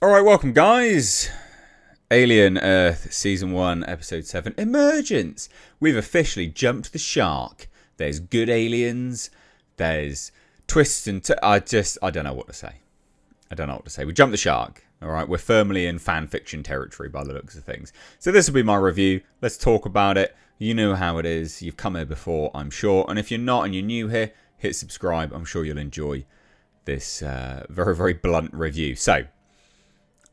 Alright, welcome guys. Alien Earth Season 1 Episode 7 Emergence. We've officially jumped the shark. There's good aliens. There's twists and... I don't know what to say. We jumped the shark. Alright, we're firmly in fan fiction territory by the looks of things. So this will be my review. Let's talk about it. You know how it is. You've come here before, I'm sure. And if you're not and you're new here, hit subscribe. I'm sure you'll enjoy this very, very blunt review. So...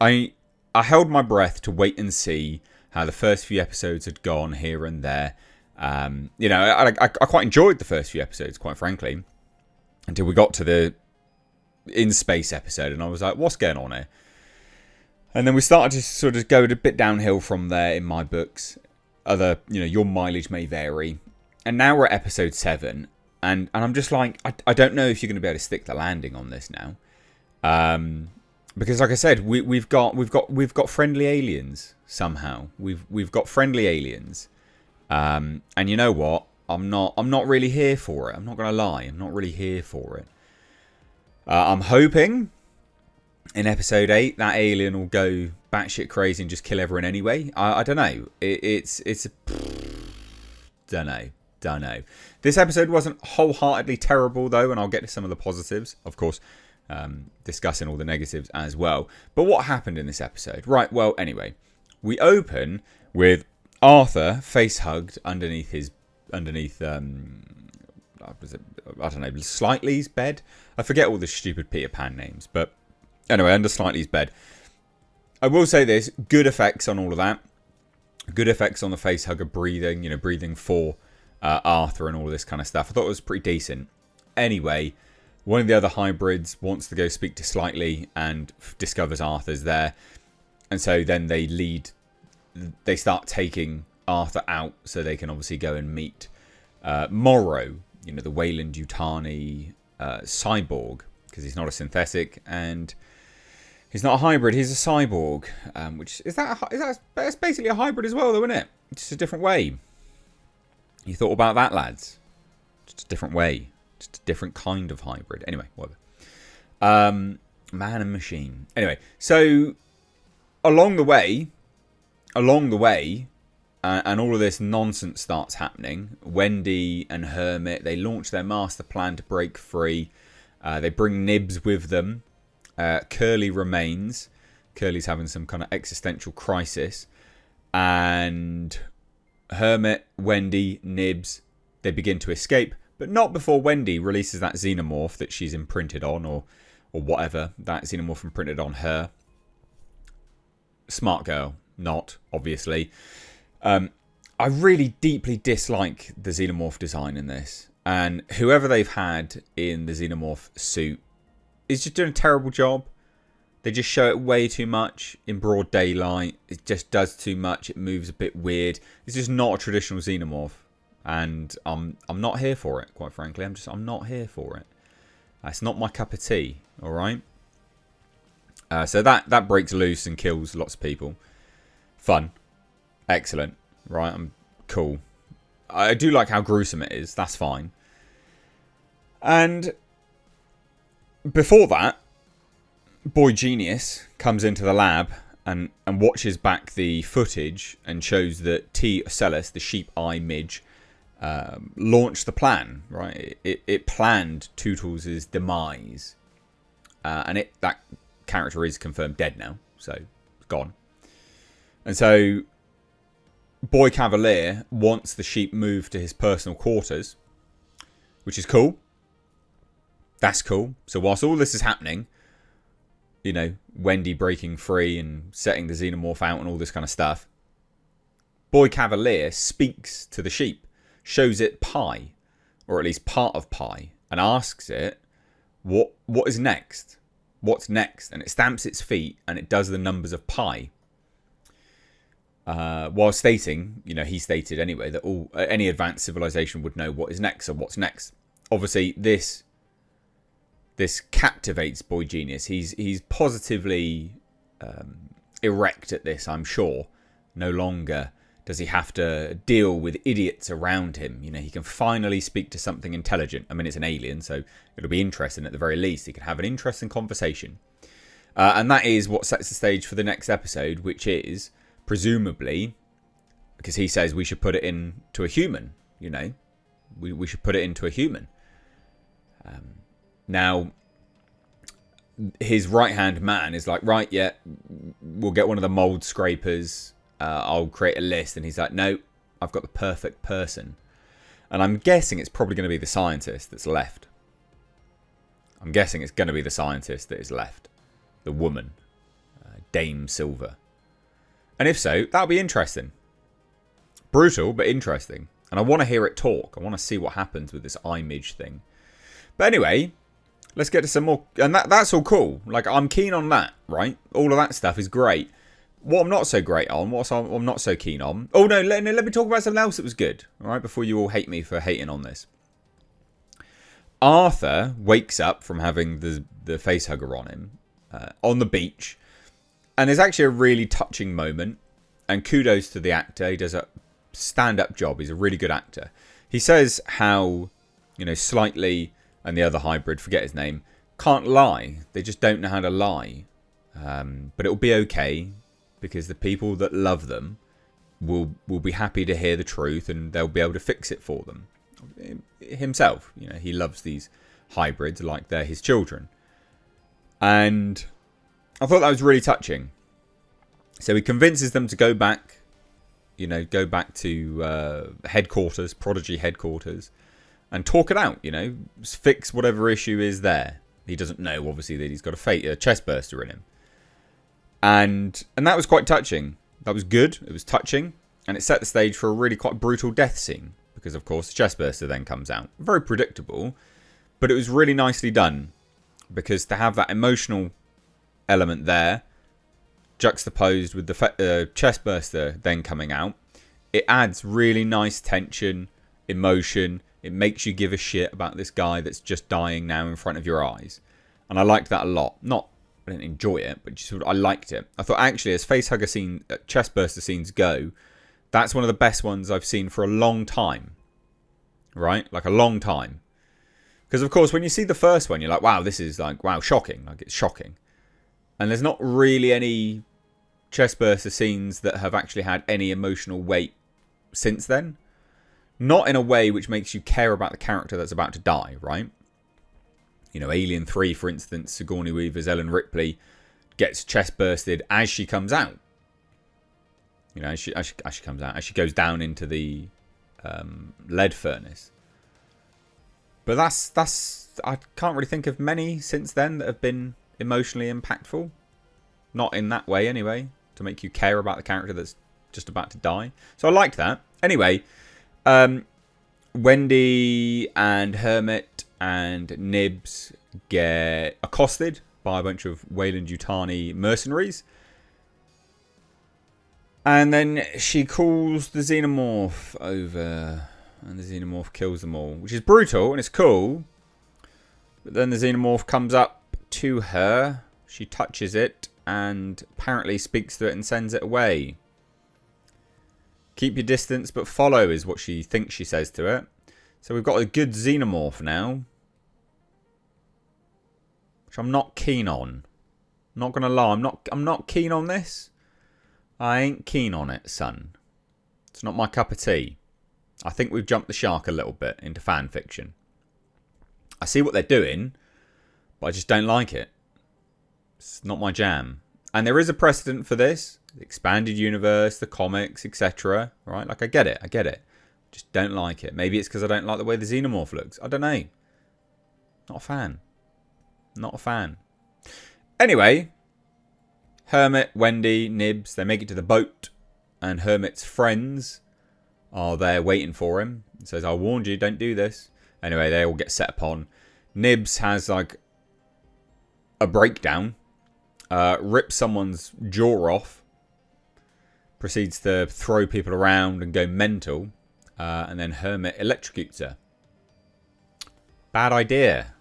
I held my breath to wait and see how the first few episodes had gone here and there. I quite enjoyed the first few episodes, quite frankly, until we got to the in space episode, and I was like, "What's going on here?" And then we started to sort of go a bit downhill from there in my books. Your mileage may vary, and now we're at episode 7, and I'm just like, I don't know if you're going to be able to stick the landing on this now. Because, like I said, we've got friendly aliens somehow. We've got friendly aliens, and you know what? I'm not really here for it. I'm not gonna lie. I'm not really here for it. I'm hoping in episode 8 that alien will go batshit crazy and just kill everyone anyway. I don't know. Don't know. This episode wasn't wholeheartedly terrible though, and I'll get to some of the positives, of course. Discussing all the negatives as well. But what happened in this episode? Right, well, anyway, we open with Arthur face hugged underneath Slightly's bed. I forget all the stupid Peter Pan names, but anyway, under Slightly's bed. I will say this, good effects on all of that. Good effects on the face hugger breathing, breathing for Arthur and all of this kind of stuff. I thought it was pretty decent. Anyway, one of the other hybrids wants to go speak to Slightly and discovers Arthur's there. And so then they start taking Arthur out so they can obviously go and meet Morrow, the Weyland-Yutani cyborg, because he's not a synthetic and he's not a hybrid, he's a cyborg. That's basically a hybrid as well, though, isn't it? Just a different way. You thought about that, lads? Just a different way. Just a different kind of hybrid. Anyway, whatever. Man and machine. Anyway, so along the way, and all of this nonsense starts happening. Wendy and Hermit, they launch their master plan to break free. They bring Nibs with them. Curly remains. Curly's having some kind of existential crisis. And Hermit, Wendy, Nibs, they begin to escape. But not before Wendy releases that Xenomorph that she's imprinted on, or whatever, that Xenomorph imprinted on her. Smart girl. Not, obviously. I really deeply dislike the Xenomorph design in this. And whoever they've had in the Xenomorph suit is just doing a terrible job. They just show it way too much in broad daylight. It just does too much. It moves a bit weird. It's just not a traditional Xenomorph. And I'm not here for it, quite frankly. I'm not here for it. It's not my cup of tea, alright? So that breaks loose and kills lots of people. Fun. Excellent. Right, I'm cool. I do like how gruesome it is. That's fine. And before that, Boy Genius comes into the lab and watches back the footage and shows that T. Ocellus, the sheep eye midge, launched the plan, right? It planned Tootles' demise. And that character is confirmed dead now, so it's gone. And so Boy Cavalier wants the sheep moved to his personal quarters, which is cool. That's cool. So whilst all this is happening, Wendy breaking free and setting the Xenomorph out and all this kind of stuff, Boy Cavalier speaks to the sheep, shows it pie, or at least part of pie, and asks it, what is next? What's next? And it stamps its feet and it does the numbers of pi. While stating, he stated anyway, that any advanced civilization would know what is next. So what's next? Obviously, this captivates Boy Genius. He's positively erect at this, I'm sure. No longer does he have to deal with idiots around him. He can finally speak to something intelligent. I mean, it's an alien, so it'll be interesting at the very least. He can have an interesting conversation. And that is what sets the stage for the next episode, which is, presumably, because he says we should put it into a human, you know. We should put it into a human. Now, his right-hand man is like, right, yeah, we'll get one of the mold scrapers. I'll create a list. And he's like, no, I've got the perfect person. And I'm guessing it's probably going to be the scientist that's left. I'm guessing it's going to be the scientist that is left. The woman. Dame Silver. And if so, that'll be interesting. Brutal, but interesting. And I want to hear it talk. I want to see what happens with this image thing. But anyway, let's get to some more. And that's all cool. Like, I'm keen on that, right? All of that stuff is great. What I'm not so great on, what I'm not so keen on. Oh, no, let me talk about something else that was good. All right, before you all hate me for hating on this. Arthur wakes up from having the facehugger on him on the beach. And there's actually a really touching moment. And kudos to the actor. He does a stand-up job. He's a really good actor. He says how, you know, Slightly and the other hybrid, forget his name, can't lie. They just don't know how to lie. But it'll be okay because the people that love them will be happy to hear the truth and they'll be able to fix it for them. Himself, you know, he loves these hybrids like they're his children. And I thought that was really touching. So he convinces them to go back, you know, go back to headquarters, Prodigy headquarters, and talk it out, you know, fix whatever issue is there. He doesn't know, obviously, that he's got a chest burster in him. And that was quite touching. That was good. It was touching. And it set the stage for a really quite brutal death scene. Because, of course, the chest burster then comes out. Very predictable. But it was really nicely done. Because to have that emotional element there, juxtaposed with the chest burster then coming out, it adds really nice tension, emotion. It makes you give a shit about this guy that's just dying now in front of your eyes. And I liked that a lot. I didn't enjoy it, but just, I liked it. I thought, actually, as facehugger scene, chest burster scenes go, that's one of the best ones I've seen for a long time. Right? Like a long time. Because, of course, when you see the first one, you're like, wow, this is like, wow, shocking. Like, it's shocking. And there's not really any chest burster scenes that have actually had any emotional weight since then. Not in a way which makes you care about the character that's about to die, right? You know, Alien 3, for instance, Sigourney Weaver's Ellen Ripley gets chest bursted as she comes out. You know, as she comes out, as she goes down into the lead furnace. But that's I can't really think of many since then that have been emotionally impactful. Not in that way, anyway, to make you care about the character that's just about to die. So I liked that. Anyway, Wendy and Hermit and Nibs get accosted by a bunch of Weyland-Yutani mercenaries. And then she calls the Xenomorph over, and the Xenomorph kills them all, which is brutal and it's cool. But then the Xenomorph comes up to her, she touches it, and apparently speaks to it and sends it away. Keep your distance but follow is what she thinks she says to it. So we've got a good Xenomorph now, which I'm not keen on. Not gonna lie, I'm not keen on this. I ain't keen on it, son. It's not my cup of tea. I think we've jumped the shark a little bit into fan fiction. I see what they're doing, but I just don't like it. It's not my jam. And there is a precedent for this. The expanded universe, the comics, etc. Right? Like, I get it. Just don't like it. Maybe it's because I don't like the way the Xenomorph looks. I don't know. Not a fan. Anyway, Hermit, Wendy, Nibs, they make it to the boat. And Hermit's friends are there waiting for him. He says, I warned you, don't do this. Anyway, they all get set upon. Nibs has like a breakdown. Rips someone's jaw off. Proceeds to throw people around and go mental. And then Hermit electrocutes her. Bad idea.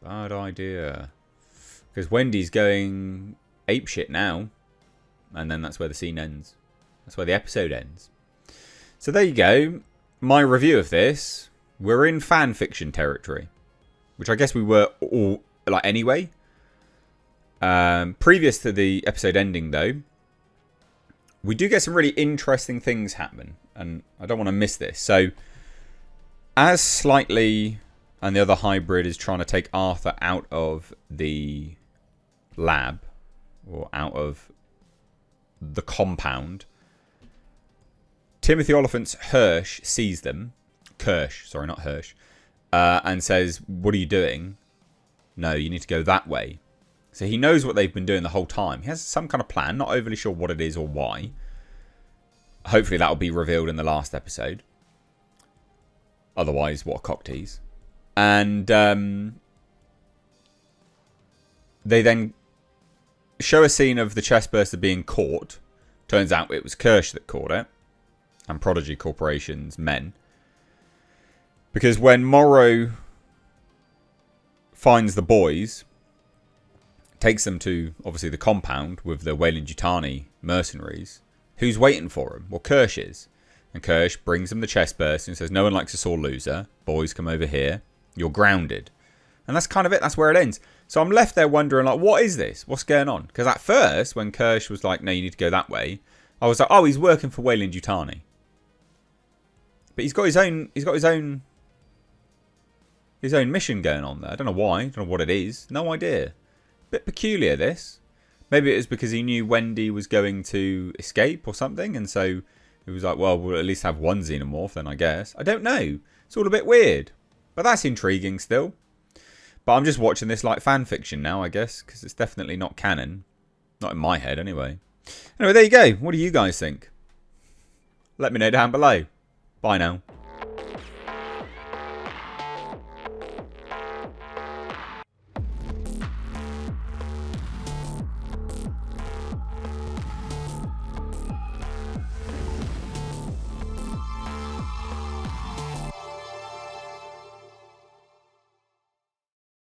Because Wendy's going apeshit now. And then that's where the scene ends. That's where the episode ends. So there you go. My review of this. We're in fan fiction territory. Which I guess we were all like anyway. Previous to the episode ending, though, we do get some really interesting things happen, and I don't want to miss this. So, as Slightly and the other hybrid is trying to take Arthur out of the lab, or out of the compound, Timothy Oliphant's Kersh sees them. Kersh, sorry, not Hirsch. And says, "What are you doing?" "No, you need to go that way." So he knows what they've been doing the whole time. He has some kind of plan, not overly sure what it is or why. Hopefully that will be revealed in the last episode. Otherwise, what a cock tease. And they then show a scene of the chestburster being caught. Turns out it was Kersh that caught it. And Prodigy Corporation's men. Because when Morrow finds the boys, takes them to, obviously, the compound with the Weyland-Yutani mercenaries, who's waiting for him? Well, Kersh is. And Kersh brings them the chestburster and says, "No one likes a sore loser. Boys, come over here. You're grounded." And that's kind of it. That's where it ends. So I'm left there wondering, like, what is this? What's going on? Because at first, when Kersh was like, "No, you need to go that way," I was like, "Oh, he's working for Weyland-Yutani." But he's got his own mission going on there. I don't know why. I don't know what it is. No idea. Bit peculiar, this. Maybe it was because he knew Wendy was going to escape or something, and so he was like, "Well, we'll at least have one Xenomorph then, I guess." I don't know. It's all a bit weird. But that's intriguing still. But I'm just watching this like fan fiction now, I guess, because it's definitely not canon. Not in my head, anyway. Anyway, there you go. What do you guys think? Let me know down below. Bye now.